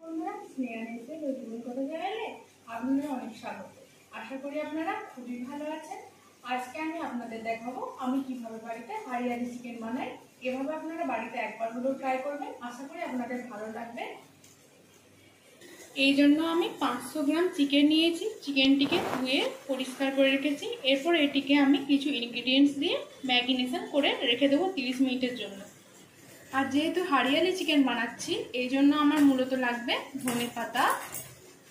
বন্ধুরা, স্নেহা এসে নতুন কথা জানালে আপনাদের অনেক স্বাগত। আশা করি আপনারা খুবই ভালো আছেন। আজকে আমি আপনাদের দেখাবো আমি কিভাবে বাড়িতে হারিয়ালি চিকেন বানাই। এভাবে আপনারা বাড়িতে একবার হলেও ট্রাই করবেন, আশা করি আপনাদের ভালো লাগবে। এই জন্য আমি 500 গ্রাম চিকেন নিয়েছি। চিকেনটিকে ধুয়ে পরিষ্কার করে রেখেছি। এরপর এটিকে আমি কিছু ইনগ্রিডিয়েন্টস দিয়ে ম্যারিনেশন করে রেখে দেবো 30 মিনিটের জন্য। আর যেহেতু হারিয়ালি চিকেন বানাচ্ছি, এই জন্য আমার মূলত লাগবে ধনেপাতা,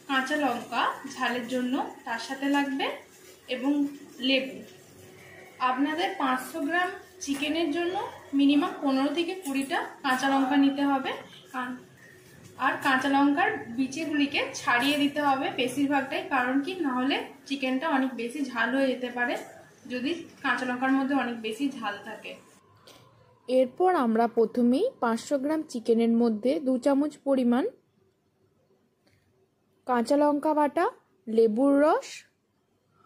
কাঁচা লঙ্কা ঝালের জন্য, তার সাথে লাগবে এবং লেবু। আপনাদের 500 গ্রাম চিকেনের জন্য মিনিমাম 15 থেকে 20টা কাঁচা লঙ্কা নিতে হবে। আর কাঁচা লঙ্কার বিচিগুলিকে ছাড়িয়ে দিতে হবে বেশিরভাগটাই, কারণ কি নাহলে চিকেনটা অনেক বেশি ঝাল হয়ে যেতে পারে যদি কাঁচা লঙ্কার মধ্যে অনেক বেশি ঝাল থাকে। এরপর আমরা প্রথমেই 500 গ্রাম চিকেনের মধ্যে 2 চামচ পরিমাণ কাঁচা লঙ্কা বাটা, লেবুর রস,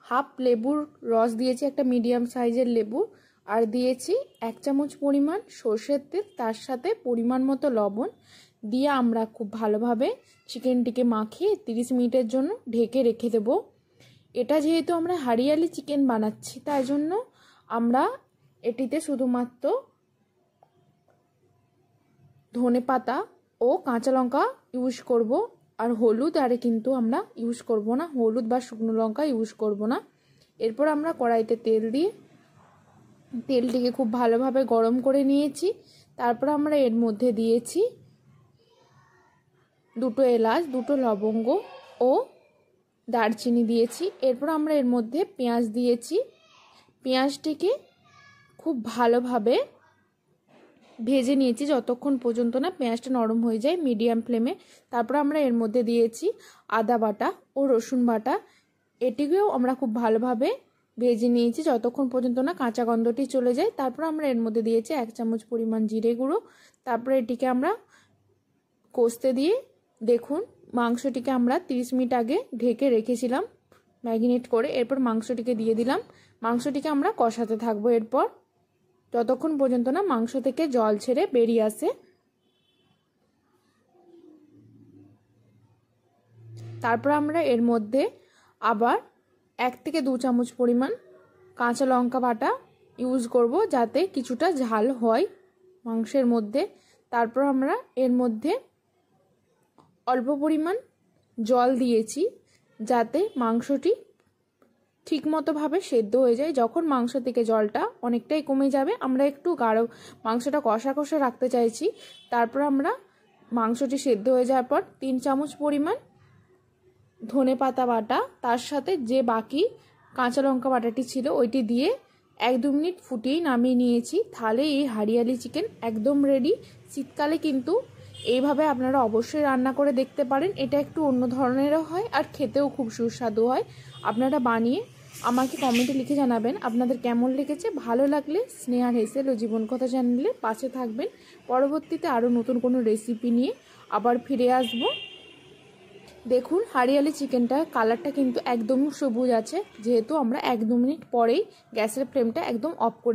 হাফ লেবুর রস দিয়েছি, একটা মিডিয়াম সাইজের লেবু, আর দিয়েছি 1 চামচ পরিমাণ সর্ষের তেল, তার সাথে পরিমাণ মতো লবণ দিয়ে আমরা খুব ভালোভাবে চিকেনটিকে মাখিয়ে 30 মিনিটের জন্য ঢেকে রেখে দেব। এটা যেহেতু আমরা হারিয়ালি চিকেন বানাচ্ছি, তাই জন্য আমরা এটিতে শুধুমাত্র ধনেপাতা ও কাঁচা লঙ্কা ইউজ করব, আর হলুদ আরে কিন্তু আমরা ইউজ করব না, হলুদ বা শুকনো লঙ্কা ইউজ করব না। এরপর আমরা কড়াইতে তেল দিয়ে তেলটিকে খুব ভালোভাবে গরম করে নিয়েছি। তারপর আমরা এর মধ্যে দিয়েছি 2টো এলাচ, 2টো লবঙ্গ ও দারচিনি দিয়েছি। এরপর আমরা এর মধ্যে পেঁয়াজ দিয়েছি। পেঁয়াজটিকে খুব ভালোভাবে ভেজে নিয়েছি যতক্ষণ পর্যন্ত না পেঁয়াজটা নরম হয়ে যায় মিডিয়াম ফ্লেমে। তারপর আমরা এর মধ্যে দিয়েছি আদা বাটা ও রসুন বাটা। এটিকেও আমরা খুব ভালোভাবে ভেজে নিয়েছি যতক্ষণ পর্যন্ত না কাঁচা গন্ধটি চলে যায়। তারপর আমরা এর মধ্যে দিয়েছি 1 চামচ পরিমাণ জিরে গুঁড়ো। তারপরে এটিকে আমরা কষতে দিয়ে, দেখুন মাংসটিকে আমরা 30 মিনিট আগে ঢেকে রেখেছিলাম ম্যারিনেট করে। এরপর মাংসটিকে দিয়ে দিলাম। মাংসটিকে আমরা কষাতে থাকবো এরপর যতক্ষণ পর্যন্ত না মাংস থেকে জল ছেড়ে বেরিয়ে আসে। তারপর আমরা এর মধ্যে আবার 1 থেকে 2 চামচ পরিমাণ কাঁচা লঙ্কা বাটা ইউজ করব, যাতে কিছুটা ঝাল হয় মাংসের মধ্যে। তারপর আমরা এর মধ্যে অল্প পরিমাণ জল দিয়েছি, যাতে মাংসটি ঠিকমতোভাবে সেদ্ধ হয়ে যায়। যখন মাংস থেকে জলটা অনেকটাই কমে যাবে, আমরা একটু গাঢ় মাংসটা কষা কষা রাখতে চাইছি। তারপর আমরা মাংসটি সেদ্ধ হয়ে যাওয়ার পর 3 চামচ পরিমাণ ধনেপাতা বাটা, তার সাথে যে বাকি কাঁচা লঙ্কা বাটাটি ছিল ওইটি দিয়ে 1-2 মিনিট ফুটিয়েই নামিয়ে নিয়েছি। তাহলে এই হারিয়ালি চিকেন একদম রেডি। শীতকালে কিন্তু এইভাবে আপনারা অবশ্যই রান্না করে দেখতে পারেন। এটা একটু অন্য ধরনেরও হয় আর খেতেও খুব সুস্বাদু হয়। আপনারা বানিয়ে আমাকে কমেন্টে লিখে জানাবেন আপনাদের কেমন লেগেছে। ভালো লাগলে স্নেহার হেসেল ও জীবন কথা চ্যানেলে পাশে থাকবেন। পরবর্তীতে আরও নতুন কোনো রেসিপি নিয়ে আবার ফিরে আসব। দেখুন হারিয়ালি চিকেনটা কালারটা কিন্তু একদম সবুজ আছে, যেহেতু আমরা 1-2 মিনিট পরেই গ্যাসের ফ্লেমটা একদম অফ করে